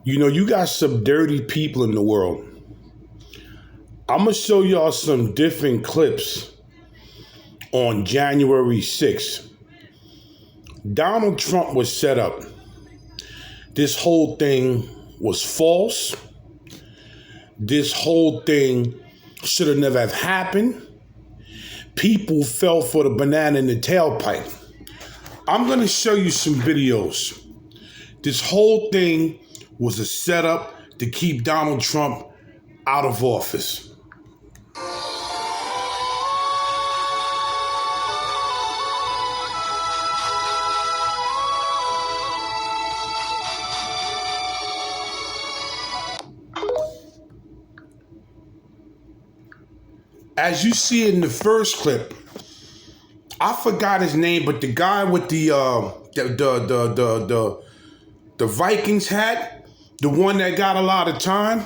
You know, you got some dirty people in the world. I'm going to show y'all some different clips on January 6th. Donald Trump was set up. This whole thing was false. This whole thing should have never have happened. People fell for the banana in the tailpipe. I'm going to show you some videos. This whole thing was a setup to keep Donald Trump out of office. As you see in the first clip, I forgot his name, but the guy with the Vikings hat, the one that got a lot of time,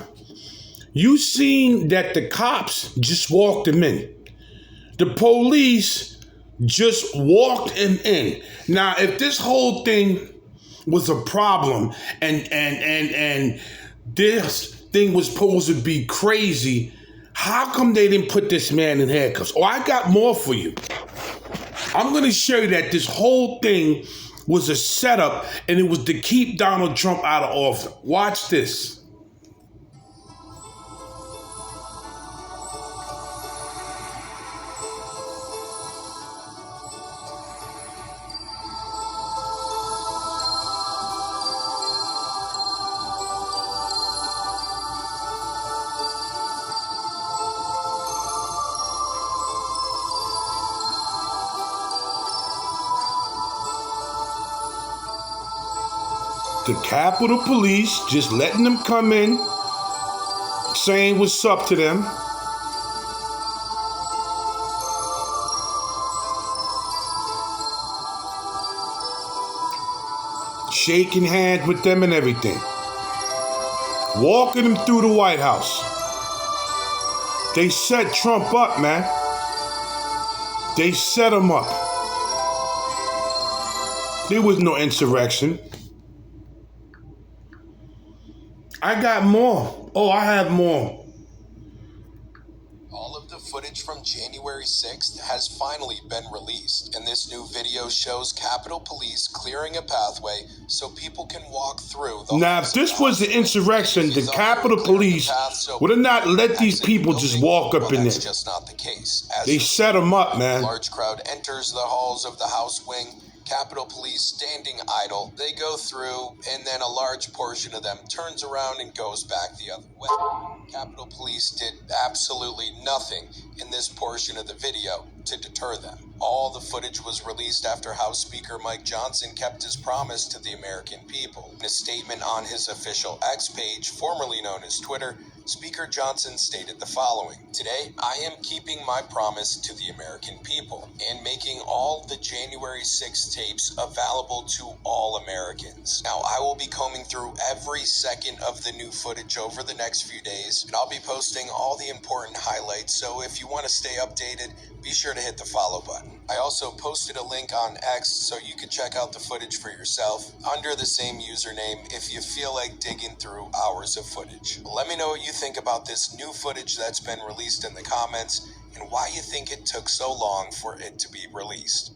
you seen that the cops just walked him in. The police just walked him in. Now, if this whole thing was a problem and this thing was supposed to be crazy, how come they didn't put this man in handcuffs? Oh, I got more for you. I'm going to show you that this whole thing was a setup and it was to keep Donald Trump out of office. Watch this. The Capitol Police just letting them come in, saying what's up to them. Shaking hands with them and everything. Walking them through the White House. They set Trump up, man. They set him up. There was no insurrection. I got more. Oh, I have more. All of the footage from January 6th has finally been released, and this new video shows Capitol Police clearing a pathway so people can walk through. Now, if this was the insurrection, the Capitol Police would have not let these people just walk up in there. That's just not the case. They set them up, man. A large crowd enters the halls of the House wing. Capitol Police standing idle. They go through, and then a large portion of them turns around and goes back the other way. Capitol Police did absolutely nothing in this portion of the video to deter them. All the footage was released after House Speaker Mike Johnson kept his promise to the American people. In a statement on his official X page, formerly known as Twitter, Speaker Johnson stated the following: "Today, I am keeping my promise to the American people and making all the January 6th tapes available to all Americans. Now, I will be combing through every second of the new footage over the next few days, and I'll be posting all the important highlights, so if you want to stay updated, be sure to hit the follow button. I also posted a link on X so you can check out the footage for yourself under the same username if you feel like digging through hours of footage. Let me know what you think about this new footage that's been released in the comments and why you think it took so long for it to be released."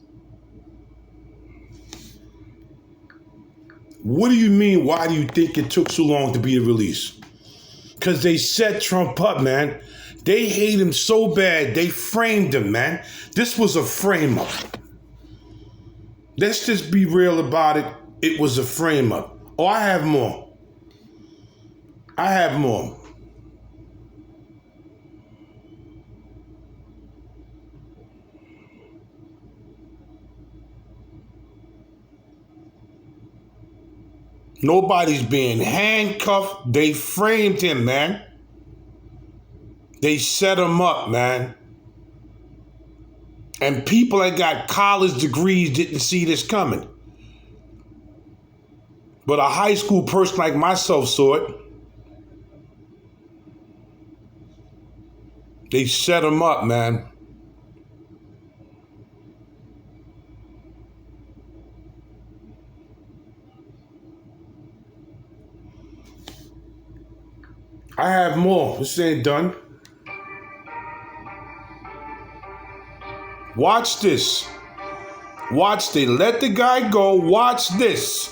What do you mean, why do you think it took so long to be released? Because they set Trump up, man. They hate him so bad, they framed him, man. This was a frame-up. Let's just be real about it. It was a frame-up. Oh, I have more. I have more. Nobody's being handcuffed. They framed him, man. They set him up, man. And people that got college degrees didn't see this coming. But a high school person like myself saw it. They set him up, man. I have more. This ain't done. Watch this. Watch. They let the guy go. Watch this.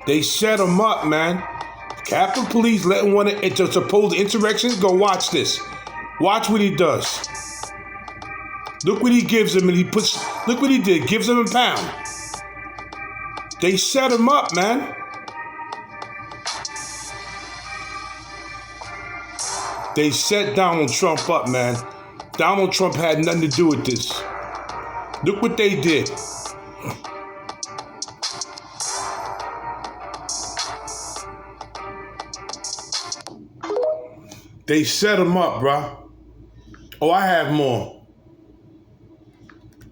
They set him up, man. Capitol Police letting one of supposed insurrections go. Watch this. Watch what he does. Look what he gives him, and look what he did. Gives him a pound. They set him up, man. They set Donald Trump up, man. Donald Trump had nothing to do with this. Look what they did. They set him up, bruh. Oh, I have more.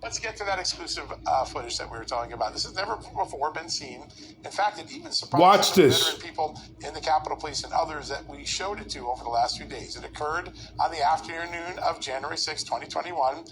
Let's get to that exclusive footage that we were talking about. This has never before been seen. In fact, it even surprised Watch this. veteran people in the Capitol Police and others that we showed it to over the last few days. It occurred on the afternoon of January 6, 2021.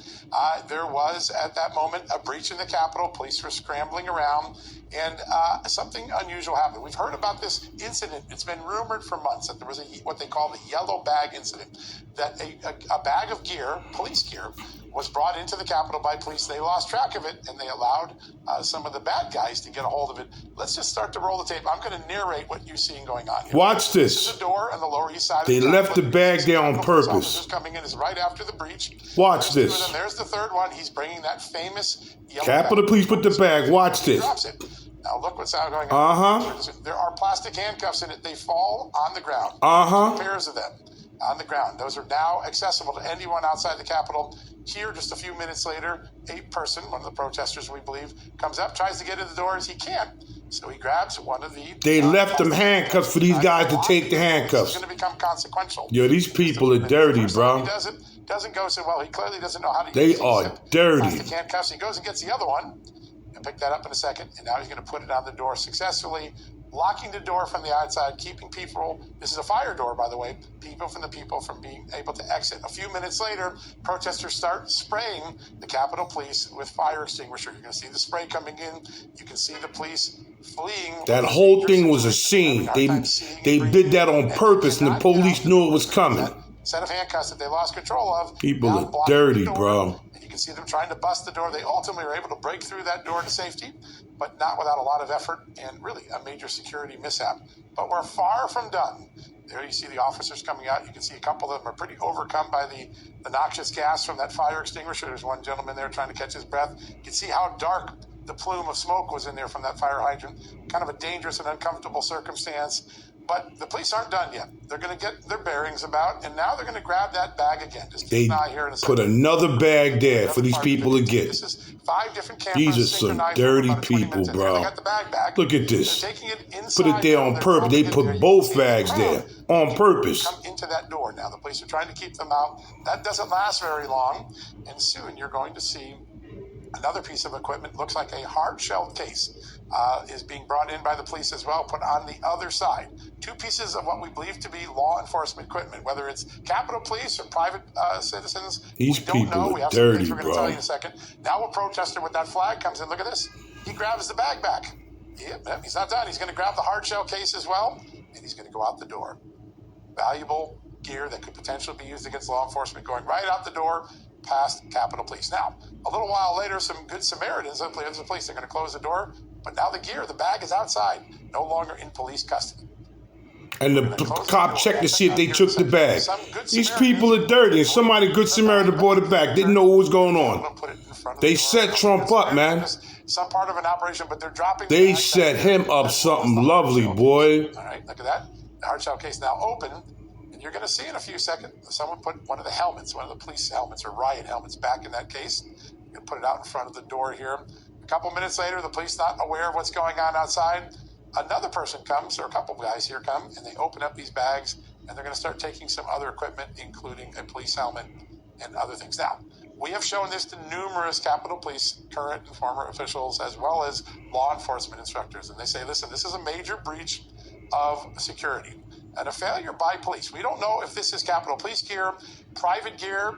There was, at that moment, a breach in the Capitol. Police were scrambling around, and something unusual happened. We've heard about this incident. It's been rumored for months that there was what they call the yellow bag incident, that a bag of gear, police gear, was brought into the Capitol by police. They lost track of it, and they allowed some of the bad guys to get a hold of it. Let's just start to roll the tape. I'm going to narrate what you're seeing going on here. Watch this. This is a door on the Lower East Side. They left the bag there on purpose. Coming in is right after the breach. Watch There's this. there's the third one. He's bringing that famous yellow Capitol bag. Police put the bag. Watch He this. drops it. Now look what's going on. Uh-huh. There are plastic handcuffs in it. They fall on the ground. Uh-huh. Pairs of them on the ground. Those are now accessible to anyone outside the Capitol. Here, just a few minutes later, a person, one of the protesters, we believe, comes up, tries to get in the doors. He can't. So he grabs one of the... They left them handcuffs for these guys to take the handcuffs. It's going to become consequential. Yo, these people are dirty, bro. He doesn't go so well. He clearly doesn't know how to They use are these dirty. plastic handcuffs. He goes and gets the other one. I'll pick that up in a second. And now he's going to put it on the door successfully, locking the door from the outside, keeping people, this is a fire door, by the way, people from being able to exit. A few minutes later, protesters start spraying the Capitol Police with fire extinguisher. You're going to see the spray coming in. You can see the police fleeing. That whole thing was a scene. They did that on purpose, and the police knew it was coming. Set of handcuffs that they lost control of. People are dirty, bro. You can see them trying to bust the door. They ultimately were able to break through that door to safety, but not without a lot of effort and really a major security mishap. But we're far from done. There you see the officers coming out. You can see a couple of them are pretty overcome by the noxious gas from that fire extinguisher. There's one gentleman there trying to catch his breath. You can see how dark the plume of smoke was in there from that fire hydrant. Kind of a dangerous and uncomfortable circumstance. But the police aren't done yet. They're going to get their bearings about, and now they're going to grab that bag again. Just keep an eye here in a second. Put another bag there for these people to get. This is 5 different cameras. These are some dirty people, bro. They got the bag back. Look at this. They're taking it inside. Put it there on purpose. They put both bags there on purpose. Come into that door now. The police are trying to keep them out. That doesn't last very long, and soon you're going to see another piece of equipment. Looks like a hard-shelled case. Is being brought in by the police as well, put on the other side. 2 pieces of what we believe to be law enforcement equipment, whether it's Capitol Police or private citizens. These we don't know. people We are have some things dirty, we're going to bro. tell you in a second. Now a protester with that flag comes in. Look at this. He grabs the bag back. Yep, he's not done. He's going to grab the hard shell case as well, and he's going to go out the door. Valuable gear that could potentially be used against law enforcement going right out the door past Capitol Police. Now, a little while later, some good Samaritans of the police are going to close the door, but now the gear, the bag is outside, no longer in police custody. And the cop checked to see if they took the bag. These people are dirty, and somebody good Samaritan brought it back. Didn't know what was going on. They set Trump up, man. Some part of an operation, but they're dropping. They set him up something lovely, boy. All right, look at that. The hard shell case now open. You're going to see in a few seconds, someone put one of the helmets, one of the police helmets or riot helmets back in that case. You're going to put it out in front of the door here. A couple minutes later, the police not aware of what's going on outside. Another person comes, or a couple guys here come, and they open up these bags, and they're going to start taking some other equipment, including a police helmet and other things. Now, we have shown this to numerous Capitol Police, current and former officials, as well as law enforcement instructors, and they say, listen, this is a major breach of security. and a failure by police. We don't know if this is Capitol Police gear, private gear.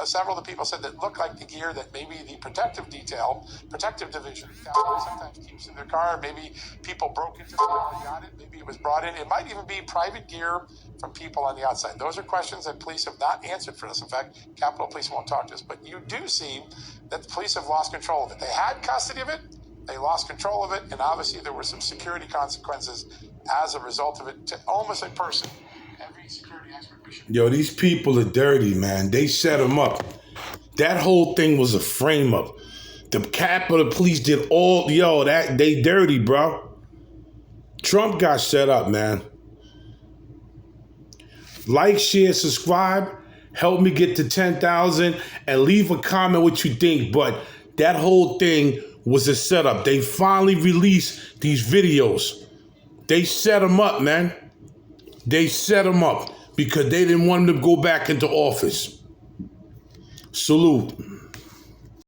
Several of the people said that looked like the gear that maybe the protective division sometimes keeps in their car. Maybe people broke into the car and got it. Maybe it was brought in. It might even be private gear from people on the outside. Those are questions that police have not answered for us. In fact, Capitol Police won't talk to us. But you do see that the police have lost control of it. They had custody of it. They lost control of it, and obviously there were some security consequences as a result of it to almost a person. Every security expert we should... Yo, these people are dirty, man. They set them up. That whole thing was a frame-up. The Capitol Police did all... they dirty, bro. Trump got set up, man. Like, share, subscribe. Help me get to 10,000. And leave a comment what you think. But that whole thing was a setup. They finally released these videos. They set them up, man. They set them up because they didn't want them to go back into office. Salute.